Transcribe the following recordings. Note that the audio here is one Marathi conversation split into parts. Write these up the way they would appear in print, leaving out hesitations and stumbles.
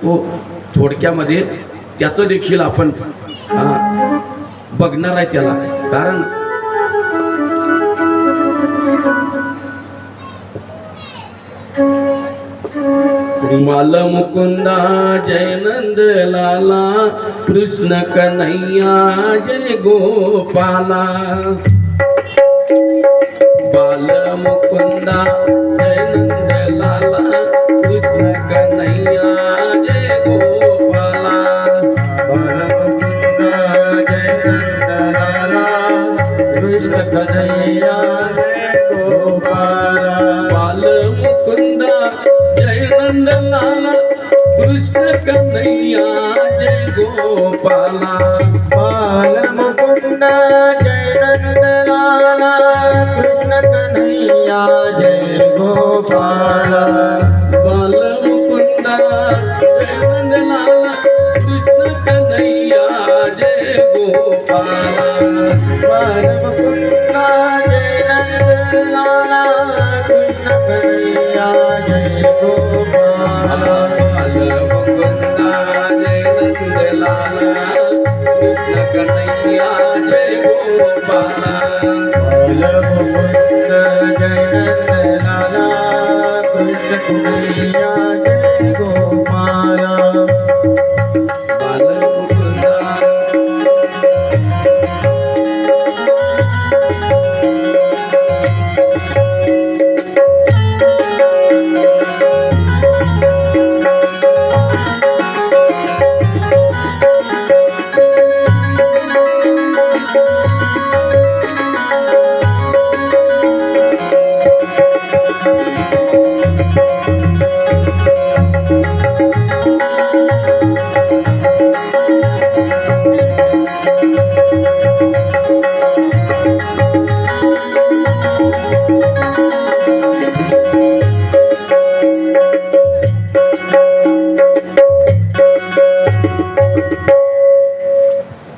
तो थोडक्यामध्ये त्याचं देखील आपण बघणार आहे त्याला. कारण माल मुकुंदा जय नंद लाला, कृष्ण कन्हैया जय गोपाला. बाल मुकुंदा जय नंद लाला, कृष्ण कन्हैया जय गोपाला. बाल मुकुंदा जय नंद लाला, कृष्ण कन्हैया जय गोपाला. बाल मुकुंदा जय नंद लाला, कृष्ण कन्हैया जय गोपाला. बाल मुकुंदा जय नंद लाला, कृष्ण कन्हैया जय गोपाला. बाल मुकुंदा जय नंद लाला, कृष्ण कन्हैया जय गोपाला. बाल मुकुंदा जय नंद लाला, कृष्ण कन्हैया जय गोपाला. बाल मुकुंदा जय नंद लाला, कृष्ण कन्हैया जय गोपाला. बाल मुकुंदा जय नंद लाला, कृष्ण कन्हैया जय गोपाला. बाल मुकुंदा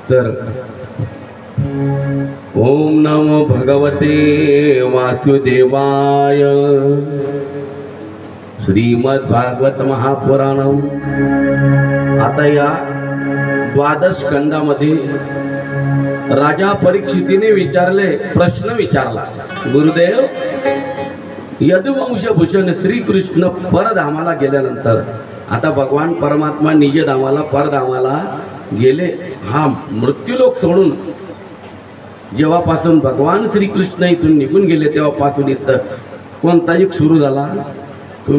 तर ओम नमो भगवते वासुदेवाय. श्रीमद भागवत महापुराणम. आता या द्वादश खंडामध्ये राजा परीक्षितीने प्रश्न विचारला. गुरुदेव, यदुवंशभूषण श्रीकृष्ण परधामाला गेल्यानंतर आता भगवान परमात्मा निजधामाला परधामाला गेले. हा मृत्यूलोक सोडून जेव्हापासून भगवान श्रीकृष्ण इथून निघून गेले तेव्हापासून इथं कोणता युग सुरू झाला?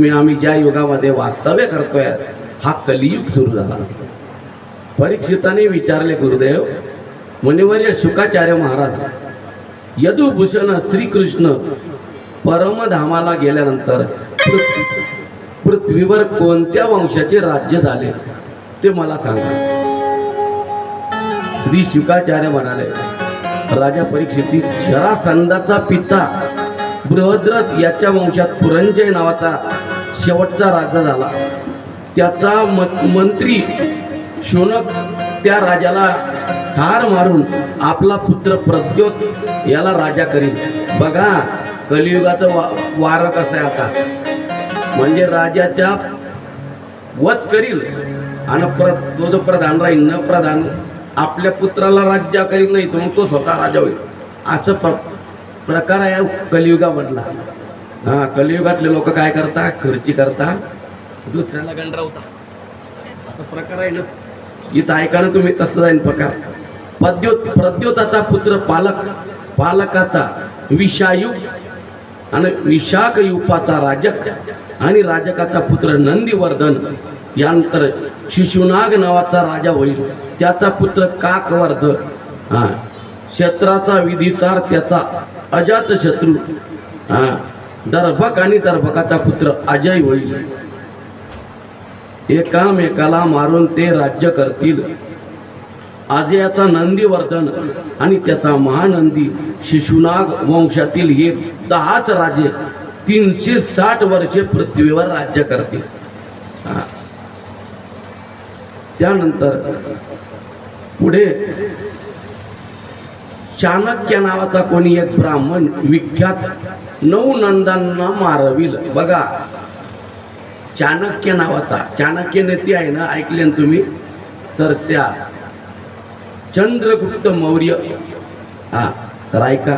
आम्ही ज्या युगामध्ये वास्तव्य करतोय हा कलियुग सुरू झाला. परीक्षिताने विचारले, गुरुदेव, मुनिवर्य शुकाचार्य महाराज, यदुभूषण श्रीकृष्ण परमधामाला गेल्यानंतर पृथ्वीवर कोणत्या वंशाचे राज्य झाले ते मला सांगा. श्री शुकाचार्य म्हणाले, राजा परीक्षिती, शरासंधाचा पिता बृहद्रथ याच्या वंशात पुरंजय नावाचा शेवटचा राजा झाला. त्याचा मंत्री शौनक त्या राजाला ठार मारून आपला पुत्र प्रद्योत याला राजा करील. बघा कलियुगाचं वार कसं आहे आता. म्हणजे राजाच्या वध करील आणि तो जो प्रधान राहील न प्रधान आपल्या पुत्राला राज्य करीत नाही, तो तो स्वतः राजा होईल. असं प्रकार आहे कलियुगामधला. कलियुगातले लोक काय करता, खर्ची करता, दुसऱ्याला गंडवता. असा प्रकार आहे ना. इथं ऐका ना तुम्ही, तसं जाईल प्रकार. प्रद्योताचा पुत्र पालकाचा विषायू आणि विशाखयूपाचा राजक आणि राजकाचा पुत्र नंदीवर्धन यानंतर शिशुनाग नावाचा राजा होईल. त्याचा पुत्र काकवर्ध, क्षेत्राचा विधिसार त्याचा अजातशत्रू, दर्भक आणि दर्भकाचा पुत्र अजय होईल. एकामेकाला मारून ते राज्य करतील. अजयाचा नंदीवर्धन आणि त्याचा महानंदी शिशुनाग वंशातील हे 10च राजे 360 वर्षे पृथ्वीवर राज्य करतील. त्यानंतर पुढे चाणक्य नावाचा कोणी एक ब्राह्मण विख्यात 9 नंदांना मारविल. बघा, चाणक्य नावाचा, चाणक्य नीती आहे ना, ऐकले ना तुम्ही, तर त्या चंद्रगुप्त मौर्य, हा तर ऐका,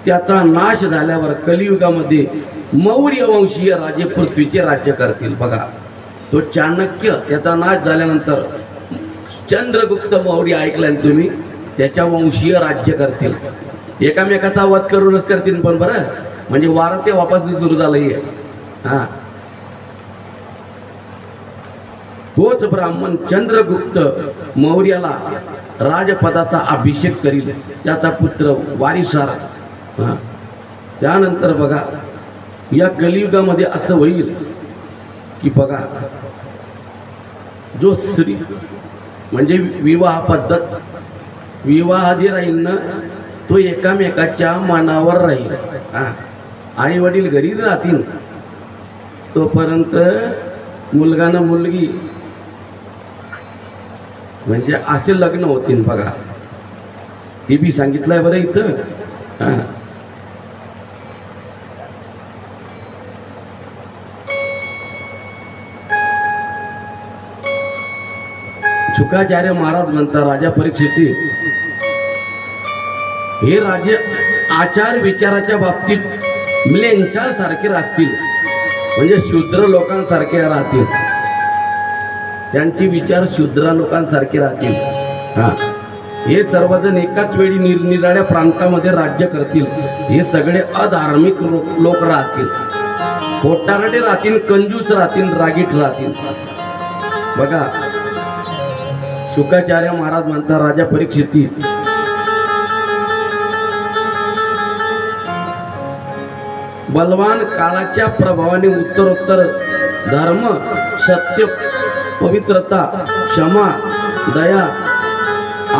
त्याचा नाश झाल्यावर कलियुगामध्ये मौर्य वंशीय राजे पृथ्वीचे राज्य करतील. बघा, तो चाणक्य, त्याचा नाश झाल्यानंतर चंद्रगुप्त मौर्य ऐकला ना तुम्ही, त्याच्या वंशीय राज्य करतील. एकामेकाचा वध करूनच करतील, पण बरं म्हणजे वारा ते वापस सुरू झालंय. हा, तोच ब्राह्मण चंद्रगुप्त मौर्याला राजपदाचा अभिषेक करील, त्याचा पुत्र वारिसार. हा, त्यानंतर बघा, या कलियुगामध्ये असं होईल की बघा, जो स्त्री म्हणजे विवाह पद्धत, विवाह जे राहील ना, तो एकामेकाच्या मनावर राहील. हा, आई वडील घरी राहतील तोपर्यंत मुलगा ना मुलगी म्हणजे असे लग्न होतील. बघा, हे बी सांगितलंय बरं इथं. हा, शुकाचार्य महाराज म्हणतात, राजा परीक्षिती, हे राजे आचार विचाराच्या बाबतीत मिलेंचार सारखे राहतील, म्हणजे शूद्र लोकांसारखे राहतील, त्यांचे विचार शूद्र लोकांसारखे राहतील. हा, हे सर्वजण एकाच वेळी निरनिराळ्या प्रांतामध्ये राज्य करतील. हे सगळे अधार्मिक लोक राहतील, खोटारडे राहतील, कंजूस राहतील, रागीट राहतील. बघा, शुकाचार्य महाराज म्हणतात, राजा परीक्षिती, बलवान काळाच्या प्रभावाने उत्तरोत्तर धर्म, सत्य, पवित्रता, क्षमा, दया,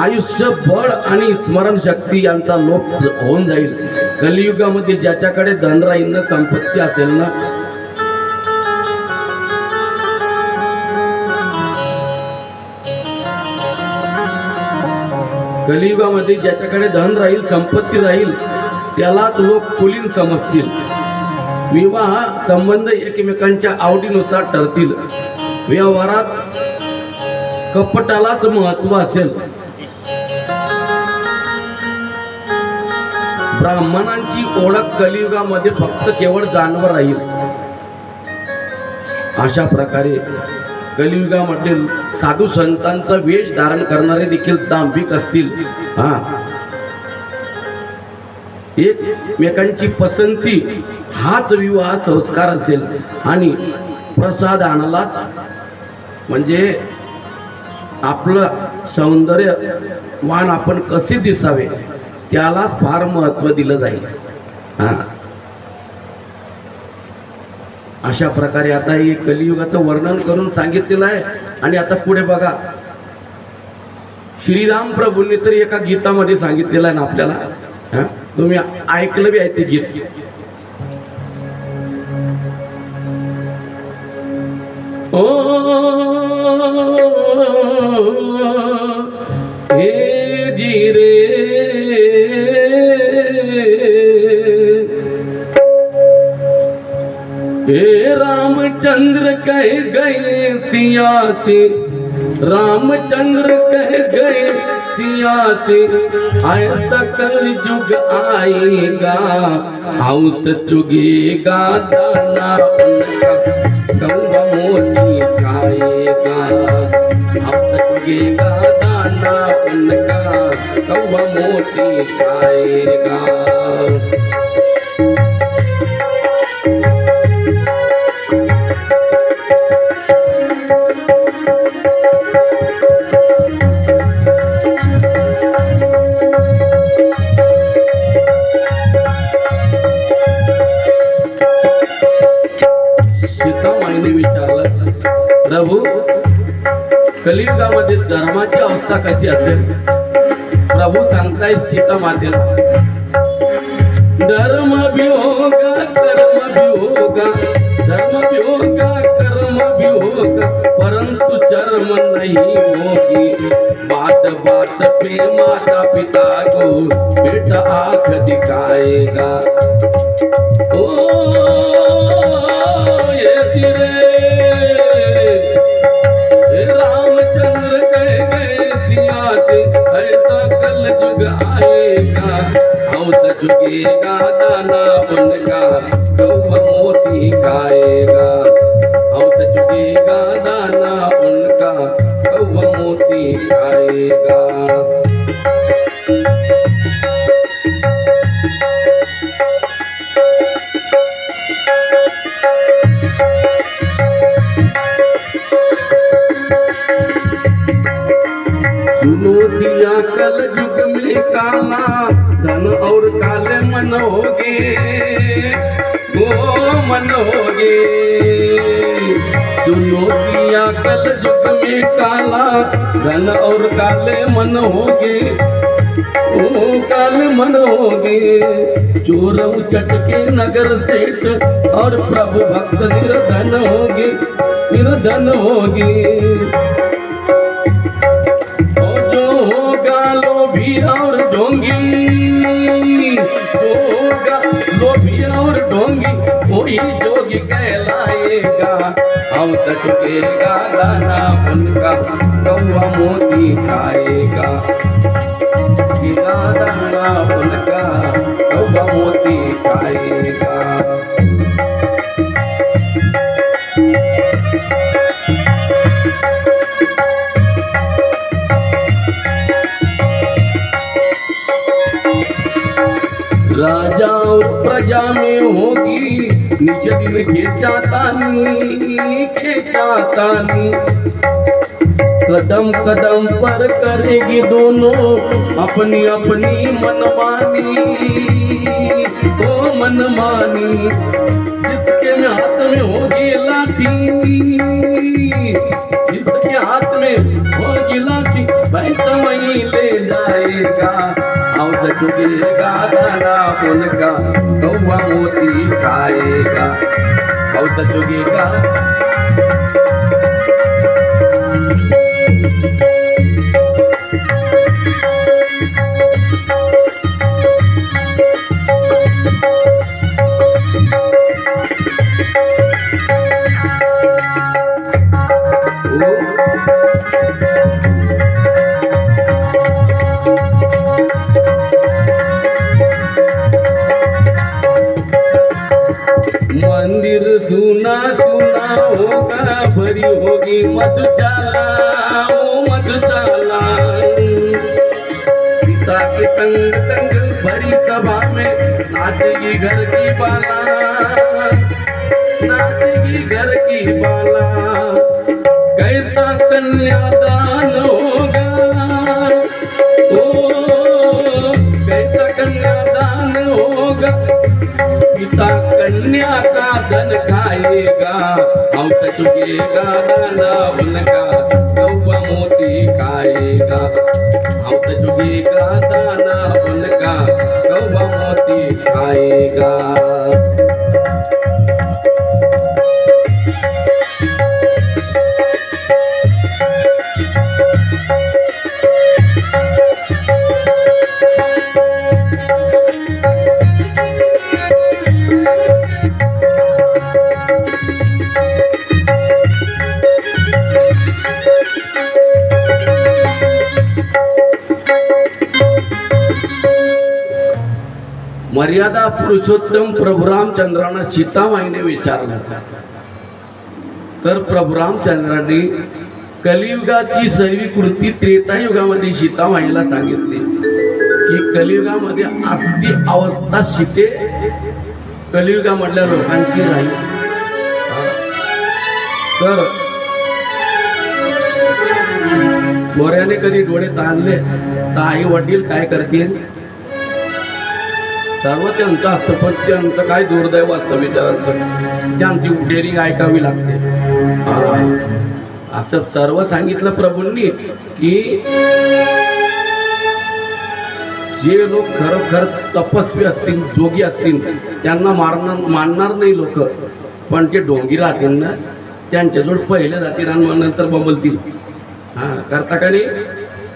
आयुष्य, बळ आणि स्मरणशक्ती यांचा लोप होऊन जाईल. कलियुगामध्ये ज्याच्याकडे धन राहील ना, संपत्ती असेल ना, कलियुगामध्ये ज्याच्याकडे धन राहील, संपत्ती राहील, त्यालाच लोक कुलीन समजतील. विवाह संबंध एकमेकांच्या आवडीनुसार ठरतील. व्यवहारात कपटालाच महत्व असेल. ब्राह्मणांची ओळख कलियुगामध्ये फक्त केवळ जानवर राहील. अशा प्रकारे कलियुगामध्ये साधू संतांचा वेश धारण करणारे देखील दांभिक असतील. हा, एकमेकांची पसंती हाच विवाह संस्कार असेल आणि प्रसादानालाच, म्हणजे आपलं सौंदर्यवान आपण कसे दिसावे त्यालाच फार महत्व दिलं जाईल. हा, अशा प्रकारे आता हे कलियुगाचं वर्णन करून सांगितलेलं आहे. आणि आता पुढे बघा, श्रीराम प्रभूंनी तर एका गीतामध्ये सांगितलेलं आहे ना आपल्याला. हा, तुम्ही ऐकलं बी आहे ते गीत. ओ हे जी रे, हे रामचंद्र कह गए सिया से, रामचंद्र कह गए सिया से, ऐसा कल युग आएगा, हाउस चुगेगा दाना उनका, कौवा मोती खाएगा, हाउस चुगेगा दाना उनका, कौवा मोती खाएगा. प्रभू, कलियुगामध्ये धर्माची अवस्था कशी असेल? प्रभू सांगताय सीता मातेला, धर्म भी होगा कर्म भी होगा, धर्म भी होगा कर्म भी होगा, परंतु शर्म नहीं होगी. बात बात पे माता पिता को बेटा आंख दिखाएगा. ओ येती रे रामचंद्र कह गए सियाते ऐसा कल जुग आएगा औत चुकेगा दाना उनका कौवा मोती खाएगा औत चुकेगा दाना उनका कौवा मोती खाएगा। सुनो दिया कल युग में काला धन और काले मन होगे वो मन होगे। सुनो दिया कल युग में काला धन और काले मन होगे ओ काले मन होगे। चोर उचट के नगर सेठ और प्रभु भक्त निर्धन होगे निर्धन होगे। लोभी और ढोंगी होगा लोभी और ढोंगी कोई जोगी कहलाएगा हम चुकेगा दाना उनका कौवा मोती खाएगा दाना उनका कौवा मोती खाएगा। राजा और प्रजा में होगी निज दिन खेचातानी कदम कदम पर करेगी दोनों अपनी अपनी मनमानी ओ मनमानी। जिसके में हाथ में होगी लाठी जिसके हाथ में होगी लाठी पैसा वहीं ले जाएगा औत चुकेगा दाना उनका कौवा मोती खाएगा औत चुकेगा। मंदिर सुना सुना होगा भरी होगी मधुशाला ओ मधुशाला। पिता के तंग तंग भरी सभा में नाचेगी घर की बाला नाचेगी घर की बाला। कैसा कन्यादान होगा ओ कैसा कन्यादान होगा। पिता कन्या का धन खाएगा हम चुकेगा दाना उनका कौवा मोती खाएगा हम चुकेगा दाना उनका कौवा मोती खाएगा। मर्यादा पुरुषोत्तम प्रभू रामचंद्रांना सीतामाईने विचारलं तर प्रभू रामचंद्रांनी कलियुगाची सर्व कृती त्रेतायुगामध्ये सीतामाईला सांगितली की कलियुगामध्ये असली अवस्था सीते कलियुगामधल्या लोकांची राहील। तर मोऱ्याने कधी डोळे ताणले तर आई वडील काय करतील सर्व त्यांचं असतं पण त्यांचं काय दुर्दैव असतं बिचारांचं त्यांची उडेरी ऐकावी लागते। असं सर्व सांगितलं प्रभूंनी की जे लोक खरोखर तपस्वी असतील जोगी असतील त्यांना मानणार नाही लोक पण ते ढोंगी राहतील ना त्यांच्याजवळ पहिले जातील आणि मग नंतर बंबलतील। करता का नाही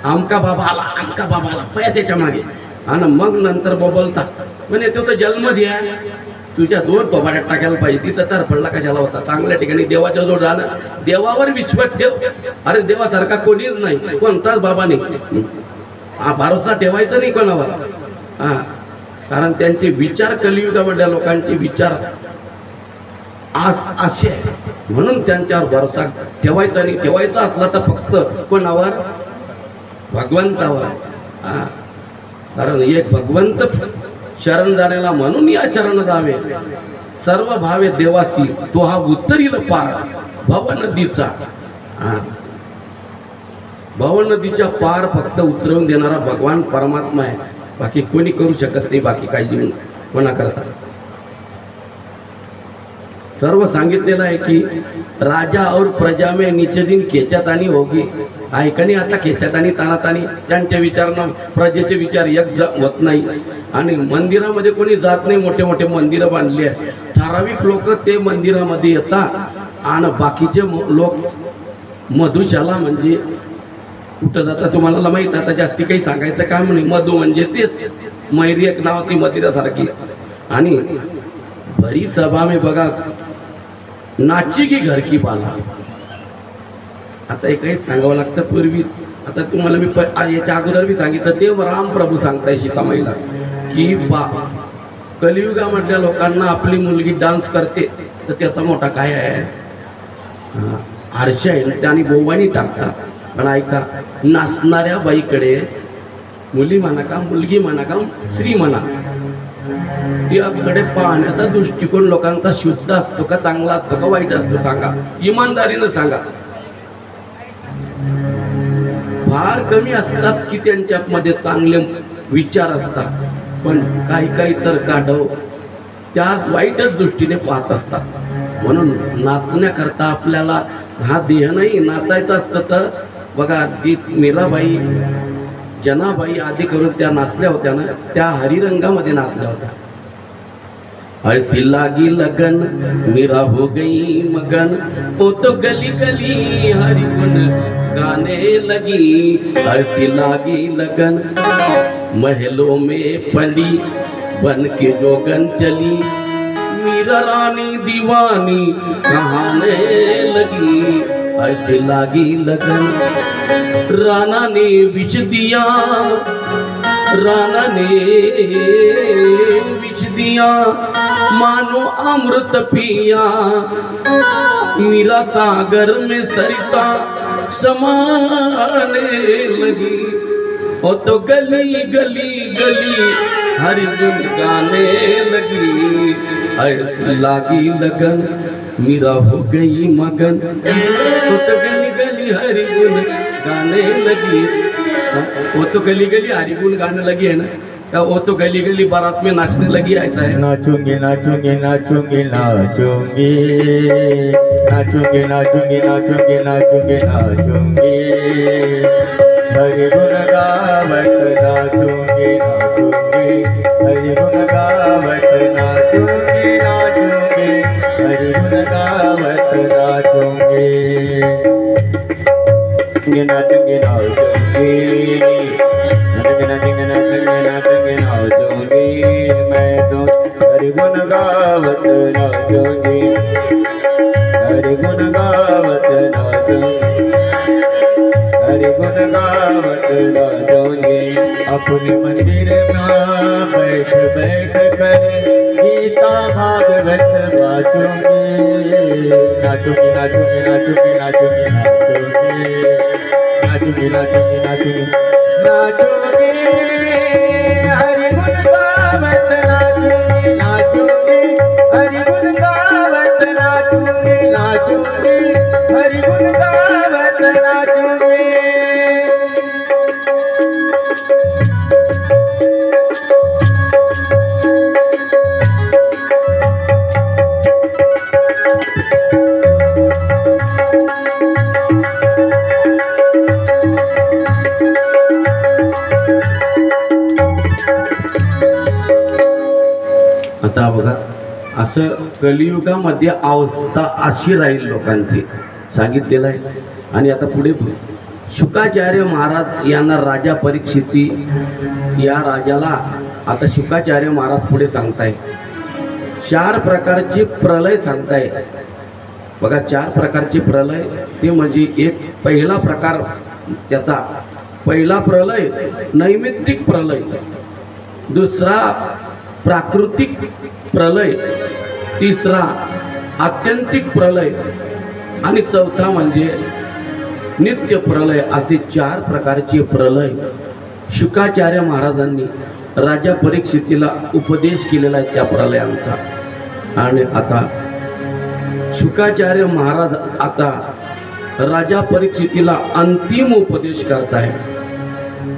आमका बाबा आला पया त्याच्या मागे आणि मग नंतर बबलता म्हणजे तो तर जन्म द्या तुझ्या दोन थोबाड्यात टाकायला पाहिजे. तिथं तर पडला कशाला होता? चांगल्या ठिकाणी देवाच्या जवळ जाणं, देवावर विश्वास ठेव. अरे देवासारखा कोणीच नाही, कोणताच बाबा नाही. हा भरोसा ठेवायचा नाही कोणावर. हा, कारण त्यांचे विचार, कलियुगामधल्या लोकांचे विचार असे आहे, म्हणून त्यांच्यावर भरोसा ठेवायचा नाही. ठेवायचा असला तर फक्त कोणावर? भगवंतावर. हा, कारण एक भगवंत शरण जाण्याला म्हणून या चरण जावे. सर्व भावे देवाची तो हा उतरील पार भव नदीचा. भव नदीच्या पार फक्त उतरवून देणारा भगवान परमात्मा आहे. बाकी कोणी करू शकत नाही. बाकी काही जीवन कोणा करता. सर्व सांगितलेलं आहे की राजा और प्रजा में नीचे दिन खेच्यातानी होगी. ऐकणी आता खेच्यातानी तानातानी त्यांच्या विचारांना प्रजेचे विचार एक होत नाही. आणि मंदिरामध्ये कोणी जात नाही. मोठे मोठे मंदिरं बांधली आहे. ठराविक लोक ते मंदिरामध्ये येतात आणि बाकीचे लोक मधुशाला म्हणजे कुठं जातात तुम्हाला माहीत. आता जास्ती काही सांगायचं काम नाही. मधु म्हणजे तेच मैरी एक नाव ती मंदिरासारखी. आणि भरी सभा में बघा नाची की घर की बाला. आता एक काही सांगावं लागतं पूर्वी. आता तुम्हाला मी याच्या अगोदर बी सांगितलं. ते राम प्रभू सांगताय सीतामाईला की बा कलियुगामधल्या लोकांना आपली मुलगी डान्स करते तर त्याचा मोठा काय आहे? आरशा आहे त्याने गोवानी टाकतात. पण ऐका, नाचणाऱ्या बाईकडे मुली म्हणा का, मुलगी म्हणा का, स्त्री म्हणा, याकडे पाहण्याचा दृष्टिकोन लोकांचा शुद्ध असतो का, चांगला असतो का, वाईट असतो? सांगा, इमानदारीनं सांगा. फार कमी असतात की त्यांच्यामध्ये चांगले विचार असतात. पण काही काही तर गाढव त्या वाईटच दृष्टीने पाहत असतात. म्हणून नाचण्याकरता आपल्याला हा देह नाही. नाचायचं असतं तर बघा, ती मीराबाई, जनाबाई आदी करून त्या नाचल्या होत्या ना, त्या हरिरंगामध्ये नाचल्या होत्या. ऐसी लागी लगन मीरा हो गई मगन, वो तो गली गली हरि गुण गाने लगी. ऐसी लागी लगन महलों में पली बन के जोगन चली, मीरा रानी दीवानी कहाने लगी. ऐसी लागी लगन राणा ने विष दिया, राणा ने विष दिया, मानो अमृत पिया, मीरा सागर में सरिता समाने लगी. ओ तो गली गली गली हरि गुण गाने लगी. ऐसी लागी लगन मीरा हो गई मगन, ओ तो गली गली हरि गुण गाने लगी. वो तो गली गली हरि गुण गाने लगी है ना, क्या वो तो गली गली बारात में नाचने लगी? ऐसा है. नाचूंगी नाचूंगी नाचूंगी नाचूंगी नाचूंगी नाचूंगी नाचूंगी नाचूंगी नाचूंगी, हरि गुण गावत नाचूंगी नाचूंगी, हरि गुण गावत नाचूंगी नाचूंगी, हरि गुण गावत नाचूंगी. नाचूंगी नाचूंगी नाचूंगी नाचूंगी नाचूंगी, मैं तो हरि गुण गावत नाचूंगी, हरि गुण गावत नाचूंगी, हरि गुण गावत नाचूंगी. अपने मंदिर में बैठ बैठ कर गीता भागवत वाचूंगी. नाचूंगी नाचूंगी नाचूंगी नाचूंगी नाचूंगी नाचूंगी नाचूंगी नाचूंगी नाचूंगी, हरि गुण गावत नाचूंगी नाचूंगी, हरि गुण गावत नाचूंगी नाचूंगी, हरि गुण गावत नाचूंगी. आता बघा, असं कलियुगामध्ये अवस्था अशी राहील लोकांची सांगितलेलं आहे. आणि आता पुढे शुकाचार्य महाराज यांना राजा परीक्षिती या राजाला आता शुकाचार्य महाराज पुढे सांगताय 4 प्रकारचे प्रलय सांगताय. बघा 4 प्रकारचे प्रलय ते म्हणजे एक पहिला प्रकार त्याचा पहिला प्रलय नैमित्तिक प्रलय, दुसरा प्राकृतिक प्रलय, तिसरा आत्यंतिक प्रलय आणि चौथा म्हणजे नित्य प्रलय. असे 4 प्रकारचे प्रलय शुकाचार्य महाराजांनी राजा परीक्षितीला उपदेश केलेला आहे त्या प्रलयांचा. आणि आता शुकाचार्य महाराज आता राजा परीक्षितीला अंतिम उपदेश करताय.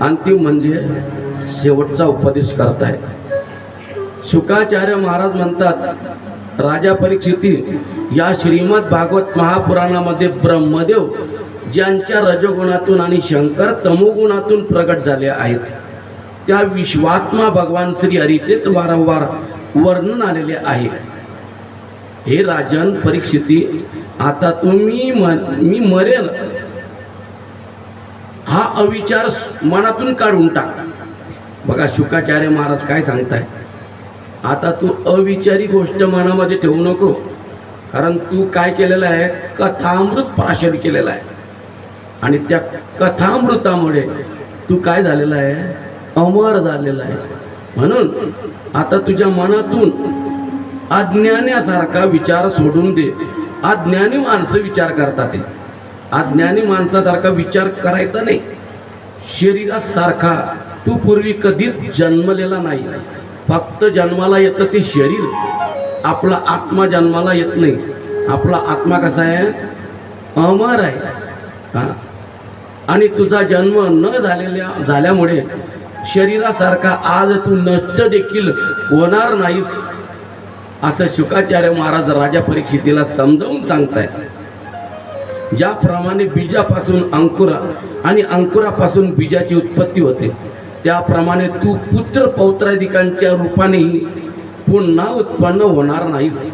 अंतिम म्हणजे शेवटचा उपदेश करताय. शुकाचार्य महाराज म्हणतात, राजा परीक्षिती, या श्रीमद भागवत महापुराणामध्ये ब्रह्मदेव ज्यांच्या रजोगुणातून आणि शंकर तमोगुणातून प्रगट झाले आहेत, त्या विश्वात्मा भगवान श्री हरीचेच वारंवार वर्णन आलेले आहे. हे राजन परीक्षिती, आता मी मरेल हा अविचार मनातून काढून टाक. बघा शुकाचार्य महाराज काय सांगताय, आता तू अविचारी गोष्ट मनामध्ये ठेवू नको, कारण तू काय केलेलं आहे, कथामृत प्राशन केलेलं आहे. आणि त्या कथामृतामुळे तू काय झालेला आहे, अमर झालेला आहे. म्हणून आता तुझ्या मनातून अज्ञानासारखा विचार सोडून दे. अज्ञानी माणसं विचार करतात, अज्ञानी माणसासारखा विचार करायचा नाही. शरीरासारखा तू पूर्वी कधीच जन्मलेला नाही. फक्त जन्माला येतं ते शरीर, आपला आत्मा जन्माला येत नाही. आपला आत्मा कसा आहे, अमर आहे. आणि तुझा जन्म न झाल्यामुळे शरीरासारखा आज तू नष्ट देखील होणार नाहीस, असं शुकाचार्य महाराज राजा परीक्षितीला समजावून सांगताय. ज्याप्रमाणे बीजापासून अंकुरा आणि अंकुरापासून बीजाची उत्पत्ती होते, त्याप्रमाणे तू पुत्र पौत्राधिकांच्या रूपानेही पुन्हा उत्पन्न होणार नाहीस.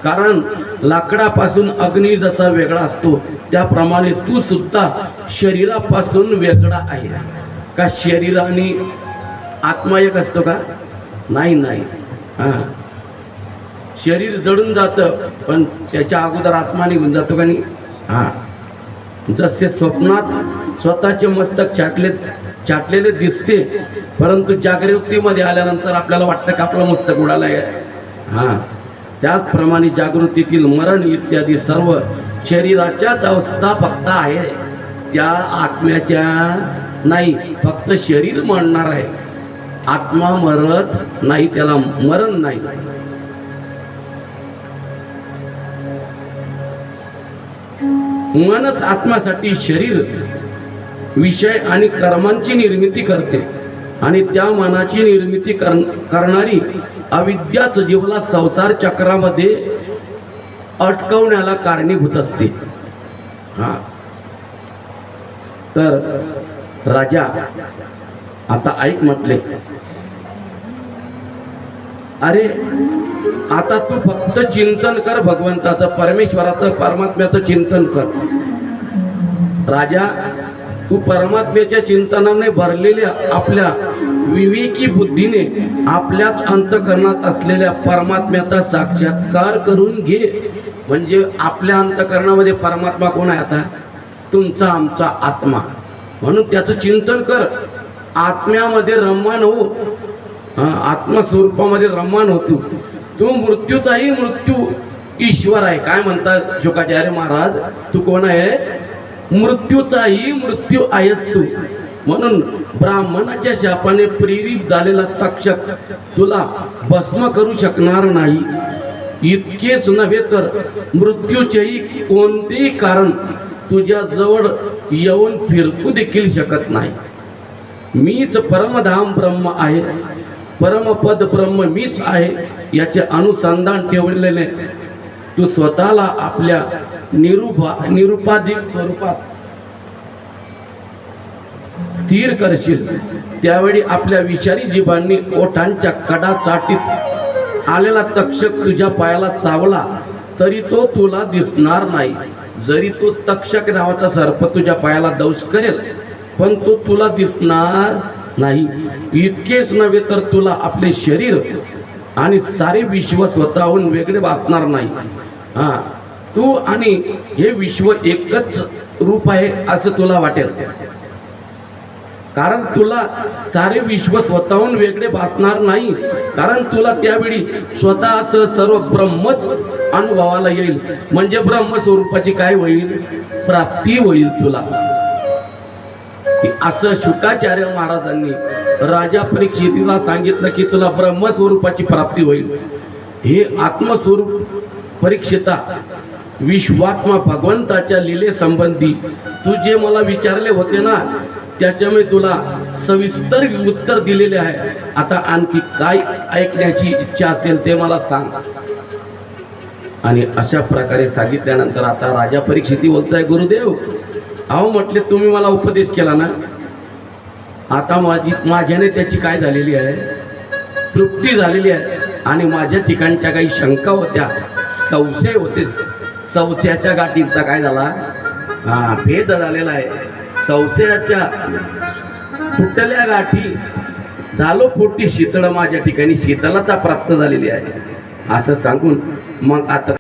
कारण लाकडापासून अग्नी जसा वेगळा असतो, त्याप्रमाणे तू सुद्धा शरीरापासून वेगळा आहे. का शरीर आणि आत्मा एक असतो का? नाही. शरीर जळून जातं, पण त्याच्या अगोदर आत्मा निघून जातो का नाही? जसे स्वप्नात स्वतःचे मस्तक चाटलेले दिसते, परंतु जागृतीमध्ये आल्यानंतर आपल्याला वाटतं की आपलं मस्तक उडालं आहे. त्याचप्रमाणे जागृतीतील मरण इत्यादी सर्व शरीराच्याच अवस्था फक्त आहे, त्या आत्म्याच्या नाही. फक्त शरीर मरणार आहे, आत्मा मरत नाही, त्याला मरण नाही. मनच आत्म्यासाठी शरीर, विषय आणि कर्मांची निर्मिती करते, आणि त्या मनाची निर्मिती करणारी अविद्याच जीवाला संसार चक्रामध्ये अटकवण्याला कारणीभूत असते. तर राजा आता ऐक म्हटले, अरे आता तू फक्त चिंतन कर भगवंताचं, परमेश्वराचं, परमात्म्याचं चिंतन कर. राजा, तू परमात्म्याच्या चिंतनाने भरलेल्या आपल्या विवेकी बुद्धीने आपल्याच अंतकरणात असलेल्या परमात्म्याचा साक्षात्कार करून घे. म्हणजे आपल्या अंतकरणामध्ये परमात्मा कोण आहे? आता तुमचा आमचा आत्मा. म्हणून त्याचं चिंतन कर, आत्म्यामध्ये रममान हो, आत्मस्वरूपामध्ये रममान होतो. तू मृत्यूचाही मृत्यू ईश्वर आहे. काय म्हणतात शुकाचार्य महाराज, तू कोण आहे? मृत्यूचाही मृत्यू आहेस तू. म्हणून ब्राह्मणाच्या शापाने प्रेरित झालेला तक्षक तुला भस्म करू शकणार नाही. इतकेच नव्हे तर मृत्यूचेही कोणतेही कारण तुझ्या जवळ येऊन फिरकू देखील शकत नाही. मीच परमधाम ब्रह्म आहे, परमपद ब्रह्म मीच आहे, याचे अनुसंधान ठेवलेले तू स्वतःला आपल्या निरुपाधिक स्वरूपात स्थिर करशील. त्यावेळी आपल्या विषारी जीवांनी ओठांच्या कडा चाटीत आलेला तक्षक तुझ्या पायाला चावला तरी तो तुला दिसणार नाही. जरी तो तक्षक नावाचा सर्प तुझ्या पायाला दंश करेल, पण तो तुला दिसणार नाही. इतकेच नव्हे तर तुला आपले शरीर आणि सारे विश्व स्वतःहून वेगळे वाचणार नाही. हा, तू आणि हे विश्व एकच रूप आहे असं तुला वाटेल, कारण तुला सारे विश्व स्वतःहून वेगळे भासणार नाही, कारण तुला त्यावेळी स्वतःच सर्व ब्रह्मच अनुभवाला येईल. म्हणजे ब्रह्मस्वरूपाची काय होईल? प्राप्ती होईल तुला. असं शुकाचार्य महाराजांनी राजा परीक्षितीला सांगितलं की तुला ब्रह्मस्वरूपाची प्राप्ती होईल. हे आत्मस्वरूप परीक्षिता, विश्वात्मा भगवंताच्या लीले संबंधी तू जे मला विचारले होते ना, त्याच्यामुळे तुला सविस्तर उत्तर दिलेले आहे. आता आणखी काय ऐकण्याची इच्छा असेल ते मला सांग. आणि अशा प्रकारे सांगितल्यानंतर आता राजा परीक्षिती बोलताय, गुरुदेव अहो म्हटले तुम्ही मला उपदेश केला ना, आता माझ्याने त्याची काय झालेली आहे? तृप्ती झालेली आहे. आणि माझ्या ठिकाणच्या काही शंका होत्या, संशय होते, संशयाच्या गाठींचा काय झाला? भेद झालेला आहे. संशयाच्या फुटल्या गाठी झालो पोटी शीतळ, माझ्या ठिकाणी शीतलता प्राप्त झालेली आहे असं सांगून मग आता